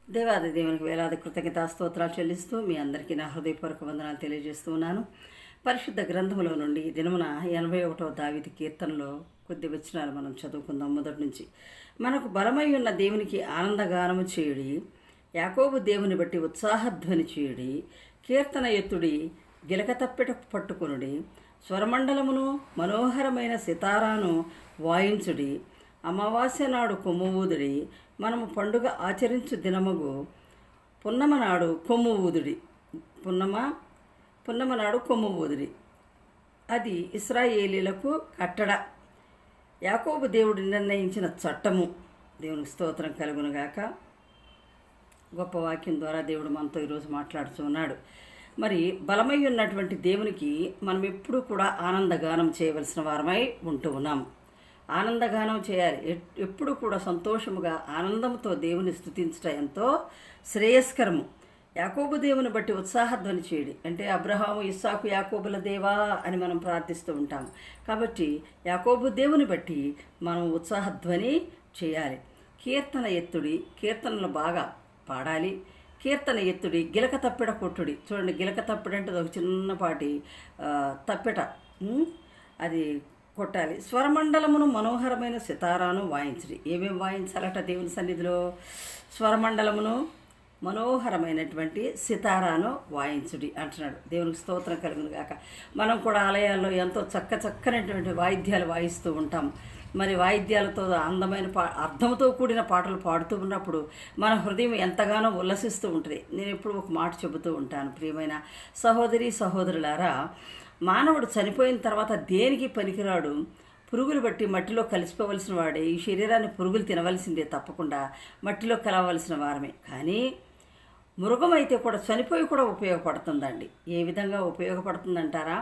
దేవాది దేవునికి వేలాది కృతజ్ఞతా స్తోత్రాలు చెల్లిస్తూ మీ అందరికీ నా హృదయపూర్వక వందనాలు తెలియజేస్తూ ఉన్నాను. పరిశుద్ధ గ్రంథములో నుండి దినమున 81వ దావీదు కీర్తనలో కొద్ది వచనాలు మనం చదువుకుందాం. మొదటి నుంచి మనకు బలమై ఉన్న దేవునికి ఆనందగానము చేయుడి, యాకోబు దేవుని బట్టి ఉత్సాహధ్వని చేయుడి, కీర్తన ఎత్తుడి, గిలక తప్పెట పట్టుకొనుడి, స్వరమండలమును మనోహరమైన సితారాను వాయించుడి, అమావాస్య నాడు కొమ్ము ఊదుడి, మనము పండుగ ఆచరించు దినముగు పున్నమ నాడు కొమ్ము ఊదుడి. పున్నమ నాడు కొమ్ము ఊదుడి, అది ఇశ్రాయేలీలకు కట్టడ, యాకోబు దేవుడు నిర్ణయించిన చట్టము. దేవునికి స్తోత్రం కలుగునుగాక. గొప్ప వాక్యం ద్వారా దేవుడు మనతో ఈరోజు మాట్లాడుతున్నాడు. మరి బలమై ఉన్నటువంటి దేవునికి మనం ఎప్పుడూ కూడా ఆనందగానం చేయవలసిన వారమై ఉంటూ ఉన్నాం. ఆనందగానం చేయాలి. ఎప్పుడు కూడా సంతోషముగా ఆనందంతో దేవుని స్తుతించడం ఎంతో శ్రేయస్కరము. యాకోబు దేవుని బట్టి ఉత్సాహధ్వని చేయడి అంటే అబ్రహాము, ఇస్సాకు, యాకోబుల దేవా అని మనం ప్రార్థిస్తూ ఉంటాము. కాబట్టి యాకోబు దేవుని బట్టి మనం ఉత్సాహధ్వని చేయాలి. కీర్తన ఎత్తుడి, కీర్తనలు బాగా పాడాలి. కీర్తన ఎత్తుడి, గిలక తప్పెట కొట్టుడి. చూడండి, గిలక తప్పెట అంటే ఒక చిన్నపాటి తప్పెట, అది కొట్టాలి. స్వరమండలమును మనోహరమైన సితారాను వాయించుడి. ఏమేమి వాయించాలట దేవుని సన్నిధిలో? స్వరమండలమును మనోహరమైనటువంటి సితారాను వాయించుడి అంటున్నాడు. దేవునికి స్తోత్రం కలుగును గాక. మనం కూడా ఆలయాల్లో ఎంతో చక్కనటువంటి వాయిద్యాలు వాయిస్తూ ఉంటాం. మరి వాయిద్యాలతో అందమైన అర్థంతో కూడిన పాటలు పాడుతూ ఉన్నప్పుడు మన హృదయం ఎంతగానో ఉల్లసిస్తూ ఉంటుంది. నేను ఎప్పుడు ఒక మాట చెబుతూ ఉంటాను, ప్రియమైన సహోదరి సహోదరులారా, మానవుడు చనిపోయిన తర్వాత దేనికి పనికిరాడు. పురుగులు బట్టి మట్టిలో కలిసిపోవలసిన వాడే. ఈ శరీరాన్ని పురుగులు తినవలసిందే, తప్పకుండా మట్టిలో కలవలసిన వారమే. కానీ మృగం అయితే కూడా చనిపోయి కూడా ఉపయోగపడుతుందండి. ఏ విధంగా ఉపయోగపడుతుందంటారా?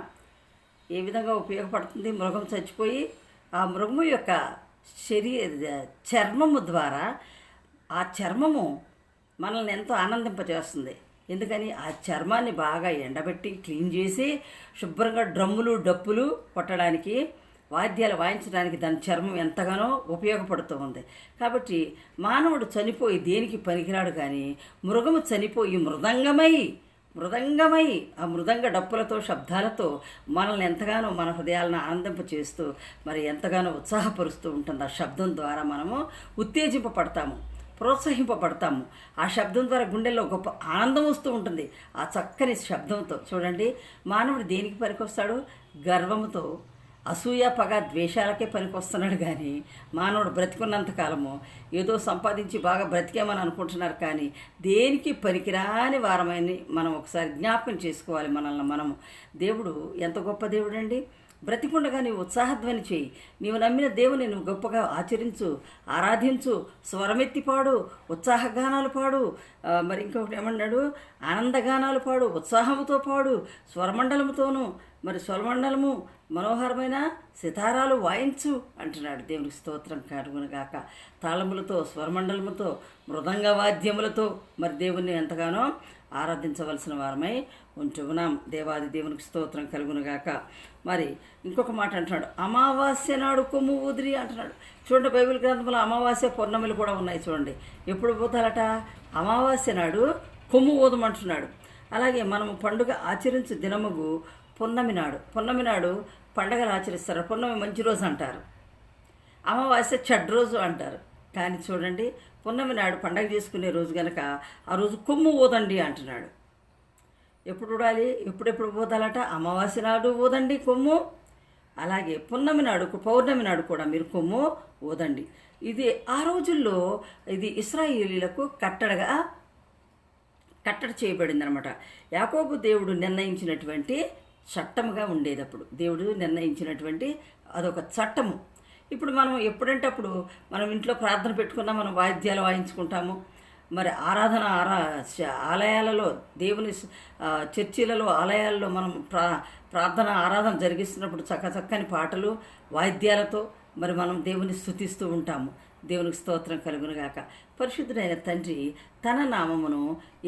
ఏ విధంగా ఉపయోగపడుతుంది? మృగం చచ్చిపోయి ఆ మృగము యొక్క చర్మము ద్వారా ఆ చర్మము మనల్ని ఎంతో ఆనందింపజేస్తుంది. ఎందుకని? ఆ చర్మాన్ని బాగా ఎండబెట్టి క్లీన్ చేసి శుభ్రంగా డ్రమ్ములు డప్పులు కొట్టడానికి, వాద్యాలు వాయించడానికి దాని చర్మం ఎంతగానో ఉపయోగపడుతూ ఉంది. కాబట్టి మానవుడు చనిపోయి దేనికి పనికిరాడు. కానీ మృగము చనిపోయి మృదంగమై ఆ మృదంగ డప్పులతో శబ్దాలతో మనల్ని ఎంతగానో మన హృదయాలను ఆనందింప చేస్తూ మరి ఎంతగానో ఉత్సాహపరుస్తూ ఉంటుంది. ఆ శబ్దం ద్వారా మనము ఉత్తేజింపబడతాము, ప్రోత్సహింపబడతాము. ఆ శబ్దం ద్వారా గుండెల్లో గొప్ప ఆనందం వస్తూ ఉంటుంది. ఆ చక్కని శబ్దంతో చూడండి, మానవుడు దేనికి పనికొస్తాడు? గర్వముతో, అసూయ, పగ, ద్వేషాలకే పనికొస్తున్నాడు. కానీ మానవుడు బ్రతికున్నంతకాలము ఏదో సంపాదించి బాగా బ్రతికేమని అనుకుంటున్నారు. కానీ దేనికి పనికిరాని వారమని మనం ఒకసారి జ్ఞాపకం చేసుకోవాలి మనల్ని మనము. దేవుడు ఎంత గొప్ప దేవుడు అండి. బ్రతికుండగా నీవు ఉత్సాహధ్వని చేయి. నీవు నమ్మిన దేవుని నువ్వు గొప్పగా ఆచరించు, ఆరాధించు, స్వరమెత్తి పాడు, ఉత్సాహగానాలు పాడు. మరి ఇంకొకటి ఏమన్నాడు? ఆనందగానాలు పాడు, ఉత్సాహముతో పాడు, స్వరమండలముతోనూ. మరి స్వరమండలము మనోహరమైన సితారాలు వాయించు అంటున్నాడు. దేవునికి స్తోత్రం కలుగునుగాక. తాళములతో, స్వరమండలముతో, మృదంగ వాద్యములతో మరి దేవుణ్ణి ఎంతగానో ఆరాధించవలసిన వారమై ఉంటున్నాం. దేవాది దేవునికి స్తోత్రం కలుగునుగాక. మరి ఇంకొక మాట అంటున్నాడు, అమావాస్య నాడు కొమ్ము ఊదిరి అంటున్నాడు. చూడండి, బైబిల్ గ్రంథంలో అమావాస్య పౌర్ణమిలు కూడా ఉన్నాయి. చూడండి, ఎప్పుడు పోతారట? అమావాస్య నాడు కొమ్ము ఊదమంటున్నాడు. అలాగే మనము పండుగ ఆచరించు దినముగు పున్నమి నాడు పండగలు ఆచరిస్తారు. పున్నమి మంచి రోజు అంటారు, అమావాస్య చెడ్డ రోజు అంటారు. కానీ చూడండి, పున్నమి నాడు పండగ చేసుకునే రోజు కనుక ఆ రోజు కొమ్ము ఊదండి అంటున్నాడు. ఎప్పుడు ఊడాలి? ఎప్పుడెప్పుడు ఊదాలట? అమావాస్య నాడు ఊదండి కొమ్ము. అలాగే పున్నమి నాడు, పౌర్ణమి నాడు కూడా మీరు కొమ్ము ఊదండి. ఇది ఆ రోజుల్లో ఇది ఇశ్రాయేలీలకు కట్టడ చేయబడింది అనమాట. యాకోబు దేవుడు నిర్ణయించినటువంటి చట్టముగా ఉండేది. అప్పుడు దేవుడు నిర్ణయించినటువంటి అదొక చట్టము. ఇప్పుడు మనం ఎప్పుడంటే అప్పుడు మనం ఇంట్లో ప్రార్థన పెట్టుకున్నా మనం వాయిద్యాలు వాయించుకుంటాము. మరి ఆలయాలలో, దేవుని చర్చిలలో, ఆలయాల్లో మనం ప్రార్థన ఆరాధన జరిగిస్తున్నప్పుడు చక్కని పాటలు వాయిద్యాలతో మరి మనం దేవుని స్తుతిస్తూ ఉంటాము. దేవునికి స్తోత్రం కలుగునుగాక. పరిశుద్ధుడైన తండ్రి తన నామమును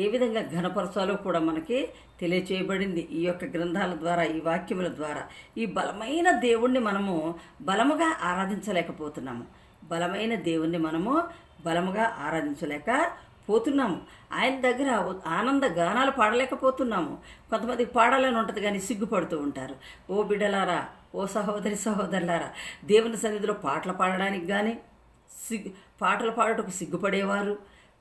ఏ విధంగా ఘనపరచాలో కూడా మనకి తెలియచేయబడింది ఈ యొక్క గ్రంథాల ద్వారా, ఈ వాక్యముల ద్వారా. ఈ బలమైన దేవుణ్ణి మనము బలముగా ఆరాధించలేకపోతున్నాము. బలమైన దేవుణ్ణి మనము బలముగా ఆరాధించలేక పోతున్నాము. ఆయన దగ్గర ఆనంద గానాలు పాడలేకపోతున్నాము. కొంతమందికి పాడాలని ఉంటుంది కానీ సిగ్గుపడుతూ ఉంటారు. ఓ బిడ్డలారా, ఓ సహోదరి సహోదరులారా, దేవుని సన్నిధిలో పాటలు పాడడానికి కానీ పాటలు పాడుటకు సిగ్గుపడేవారు,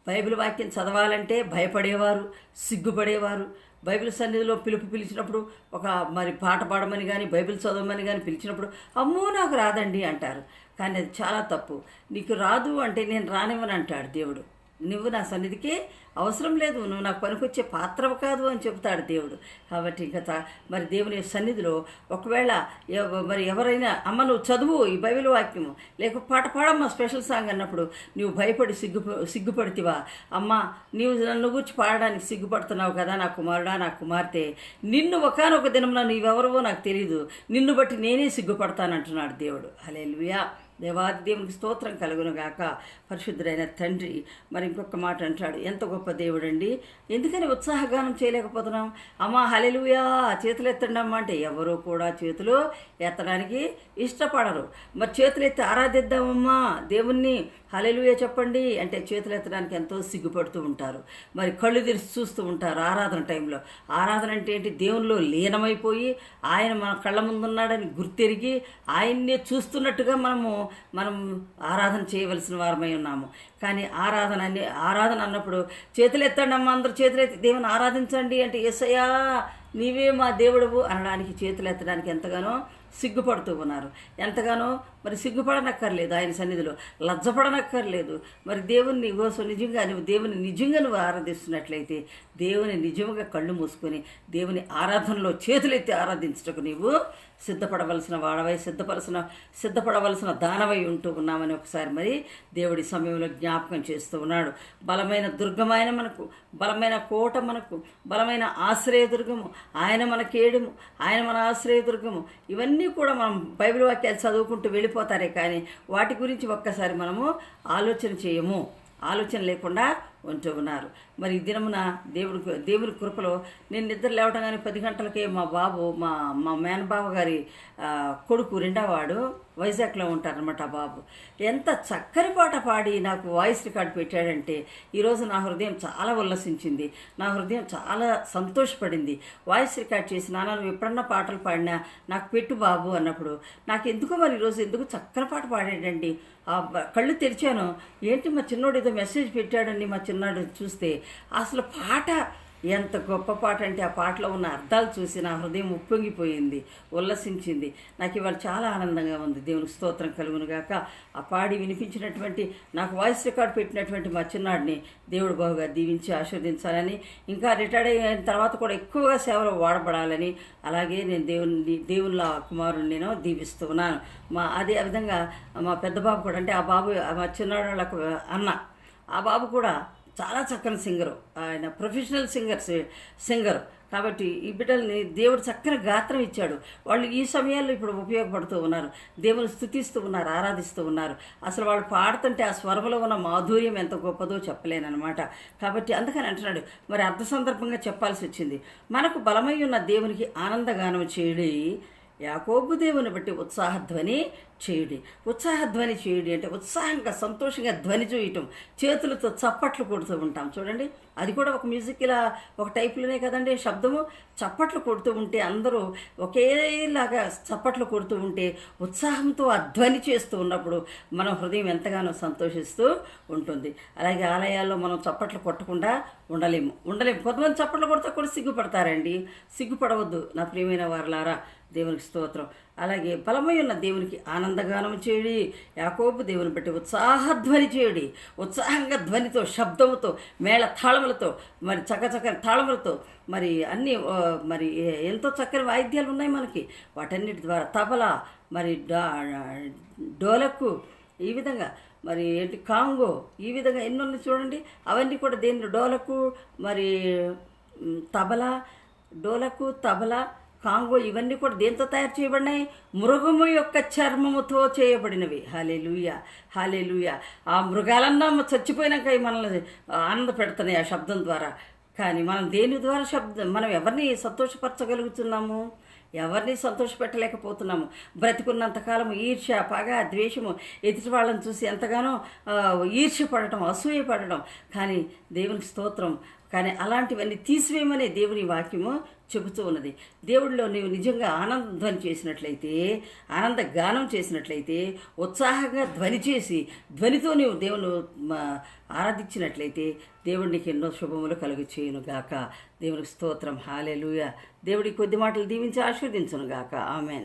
బైబిల్ వాక్యం చదవాలంటే భయపడేవారు, సిగ్గుపడేవారు. బైబిల్ సన్నిధిలో పిలిచినప్పుడు ఒక పాట పాడమని కానీ బైబిల్ చదవమని కానీ పిలిచినప్పుడు అమ్మో నాకు రాదండి అంటారు. కానీ అది చాలా తప్పు. నీకు రాదు అంటే నేను రానివ్వను అంటాడు దేవుడు. నువ్వు నా సన్నిధికి అవసరం లేదు, నువ్వు నాకు పనికొచ్చే పాత్రవు కాదు అని చెబుతాడు దేవుడు. కాబట్టి ఇంకా మరి దేవుని సన్నిధిలో ఒకవేళ ఎవరైనా అమ్మ నువ్వు చదువు ఈ బైబిల్ వాక్యము, లేక పాట పాడమ్మా స్పెషల్ సాంగ్ అన్నప్పుడు నువ్వు భయపడి సిగ్గుపడితివా? అమ్మ నీవు నన్ను గురించి పాడడానికి సిగ్గుపడుతున్నావు కదా నా కుమారుడా, నా కుమార్తె, నిన్ను ఒకానొక దినంలో నీవెవరవో నాకు తెలియదు, నిన్ను బట్టి నేనే సిగ్గుపడతానంటున్నాడు దేవుడు. హల్లెలూయా. దేవాది దేవునికి స్తోత్రం కలుగునుగాక. పరిశుద్ధుడైన తండ్రి మరి ఇంకొక మాట అంటాడు, ఎంత గొప్ప దేవుడండి, ఎందుకని ఉత్సాహగానం చేయలేకపోతున్నాం? అమ్మా హల్లెలూయా చేతులు ఎత్తండి అమ్మా అంటే ఎవరో కూడా చేతులు ఎత్తడానికి ఇష్టపడరు. మరి చేతులు ఎత్తి ఆరాధిద్దామమ్మా దేవుణ్ణి, హల్లెలూయా చెప్పండి అంటే చేతులు ఎత్తడానికి ఎంతో సిగ్గుపడుతూ ఉంటారు. మరి కళ్ళు తెరిచి చూస్తూ ఉంటారు ఆరాధన టైంలో. ఆరాధన అంటే ఏంటి? దేవునిలో లీనమైపోయి ఆయన మన కళ్ళ ముందున్నాడని గుర్తెరిగి ఆయన్నే చూస్తున్నట్టుగా మనం ఆరాధన చేయవలసిన వారమై ఉన్నాము. కానీ ఆరాధన అన్నప్పుడు చేతులు ఎత్తండి అమ్మ, అందరూ చేతులు ఎత్తి దేవుని ఆరాధించండి అంటే యేసయ్యా నీవే మా దేవుడువు అనడానికి చేతులు ఎత్తడానికి ఎంతగానో సిగ్గుపడుతూ ఉన్నారు. ఎంతగానో మరి సిగ్గుపడనక్కర్లేదు, ఆయన సన్నిధిలో లజ్జపడనక్కర్లేదు. మరి దేవుని కోసం నిజంగా నువ్వు ఆరాధిస్తున్నట్లయితే దేవుని నిజంగా కళ్ళు మూసుకొని దేవుని ఆరాధనలో చేతులెత్తి ఆరాధించటకు నీవు సిద్ధపడవలసిన వాడవై సిద్ధపడవలసిన దానవై ఉంటూ ఉన్నామని ఒకసారి మరి దేవుడి సమయంలో జ్ఞాపకం చేస్తూ ఉన్నాడు. బలమైన దుర్గమైన మనకు, బలమైన కోట మనకు, బలమైన ఆశ్రయదుర్గము, ఆయన మన కేడుము, ఆయన మన ఆశ్రయదుర్గము. ఇవన్నీ కూడా మనం బైబిల్ వాక్యాలు చదువుకుంటూ వెళ్ళిపోతారే కానీ వాటి గురించి ఒక్కసారి మనము ఆలోచన లేకుండా ఉంటూ ఉన్నారు. మరి ఈ దినమున దేవుని కృపలో నేను నిద్ర లేవటం కానీ 10 గంటలకే మా బాబు మా మేనబావ గారి కొడుకు రెండోవాడు వైజాగ్లో ఉంటారనమాట. ఆ బాబు ఎంత చక్కని పాట పాడి నాకు వాయిస్ రికార్డ్ పెట్టాడంటే ఈరోజు నా హృదయం చాలా ఉల్లసించింది, నా హృదయం చాలా సంతోషపడింది. వాయిస్ రికార్డ్ చేసి నాన్న నువ్వు ఎప్పుడన్నా పాటలు పాడినా నాకు పెట్టు బాబు అన్నప్పుడు నాకు ఎందుకో మరి ఈరోజు ఎందుకు చక్కని పాట పాడాడండి. ఆ కళ్ళు తెరిచాను, ఏంటి మా చిన్నోడు ఏదో మెసేజ్ పెట్టాడండి. మా చిన్నాడు చూస్తే అసలు పాట ఎంత గొప్ప పాట అంటే ఆ పాటలో ఉన్న అర్థాలు చూసి నా హృదయం ఉప్పొంగిపోయింది, ఉల్లసించింది. నాకు ఇవాళ చాలా ఆనందంగా ఉంది. దేవునికి స్తోత్రం కలుగునుగాక. ఆ పాడి వినిపించినటువంటి నాకు వాయిస్ రికార్డ్ పెట్టినటువంటి మా చిన్నాడిని దేవుడు బాగుగా దీవించి ఆశీర్వదించాలని, ఇంకా రిటైర్డ్ అయిన తర్వాత కూడా ఎక్కువగా సేవలో వాడబడాలని, అలాగే నేను దేవుళ్ళ కుమారుని నేను దీవిస్తూ ఉన్నాను. అదే విధంగా మా పెద్ద బాబు కూడా, అంటే ఆ బాబు మా చిన్నాడు వాళ్ళకు అన్న, ఆ బాబు కూడా చాలా చక్కని సింగరు, ఆయన ప్రొఫెషనల్ సింగరు. కాబట్టి ఈ బిడ్డల్ని దేవుడు చక్కని గాత్రం ఇచ్చాడు. వాళ్ళు ఈ సమయాల్లో ఇప్పుడు ఉపయోగపడుతూ ఉన్నారు, దేవుని స్తుతిస్తూ ఉన్నారు, ఆరాధిస్తూ ఉన్నారు. అసలు వాళ్ళు పాడుతుంటే ఆ స్వరంలో ఉన్న మాధుర్యం ఎంత గొప్పదో చెప్పలేనమాట. కాబట్టి అందుకని అంటున్నాడు, మరి అర్థ సందర్భంగా చెప్పాల్సి వచ్చింది. మనకు బలమై ఉన్న దేవునికి ఆనందగానం చేయడి, యాకోబు దేవుని బట్టి ఉత్సాహధ్వని చేయుడి అంటే ఉత్సాహంగా సంతోషంగా ధ్వని చేయటం, చేతులతో చప్పట్లు కొడుతూ ఉంటాం చూడండి. అది కూడా ఒక మ్యూజిక్ ఇలా ఒక టైప్లోనే కదండి శబ్దము. చప్పట్లు కొడుతూ ఉంటే అందరూ ఒకేలాగా చప్పట్లు కొడుతూ ఉంటే ఉత్సాహంతో ఆ ధ్వని చేస్తూ ఉన్నప్పుడు మన హృదయం ఎంతగానో సంతోషిస్తూ ఉంటుంది. అలాగే ఆలయాల్లో మనం చప్పట్లు కొట్టకుండా ఉండలేము. కొంతమంది చప్పట్లు కొడితే కూడా సిగ్గుపడతారండి. సిగ్గుపడవద్దు నా ప్రియమైన వారలారా, దేవునికి స్తోత్రం. అలాగే బలమై ఉన్న దేవునికి ఆనందగానం చేయడి, యాకోబు దేవుని బట్టి ఉత్సాహధ్వని చేయడి. ఉత్సాహంగా ధ్వనితో, శబ్దముతో, మేళ తాళములతో, మరి చక్కచక్కని తాళములతో, మరి అన్నీ మరి ఎంతో చక్కని వాయిద్యాలు ఉన్నాయి మనకి. వాటన్నిటి ద్వారా తబలా, మరి డోలకు, ఈ విధంగా మరి ఏంటి కాంగో, ఈ విధంగా ఎన్నో చూడండి. అవన్నీ కూడా దేని డోలకు, మరి డోలకు, తబలా, కాంగో ఇవన్నీ కూడా దేంతో తయారు చేయబడినాయి? మృగము యొక్క చర్మముతో చేయబడినవి. హల్లెలూయా, హల్లెలూయా. ఆ మృగాలన్నా చచ్చిపోయినాక మనల్ని ఆనంద పెడుతున్నాయి ఆ శబ్దం ద్వారా. కానీ మనం దేని ద్వారా మనం ఎవరిని సంతోషపరచగలుగుతున్నాము? ఎవరిని సంతోషపెట్టలేకపోతున్నాము. బ్రతికున్నంతకాలం ఈర్ష్య, పగ, ద్వేషము, ఎదుటి వాళ్ళని చూసి ఎంతగానో ఈర్ష్య పడటం, అసూయ పడటం. కానీ దేవునికి స్తోత్రం, కానీ అలాంటివన్నీ తీసివేయమనే దేవుని వాక్యము చెబుతూ ఉన్నది. దేవుడిలో నీవు నిజంగా ఆనందధ్వని చేసినట్లయితే, ఆనంద గానం చేసినట్లయితే, ఉత్సాహంగా ధ్వని చేసి ధ్వనితో నీవు దేవుని ఆరాధించినట్లయితే దేవుడు నీకు ఎన్నో శుభములు కలుగు చేయును గాక. దేవునికి స్తోత్రం. హల్లెలూయా. దేవుడి కొద్ది మాటలు దీవించి ఆశీర్వదించును గాక. ఆమేన్.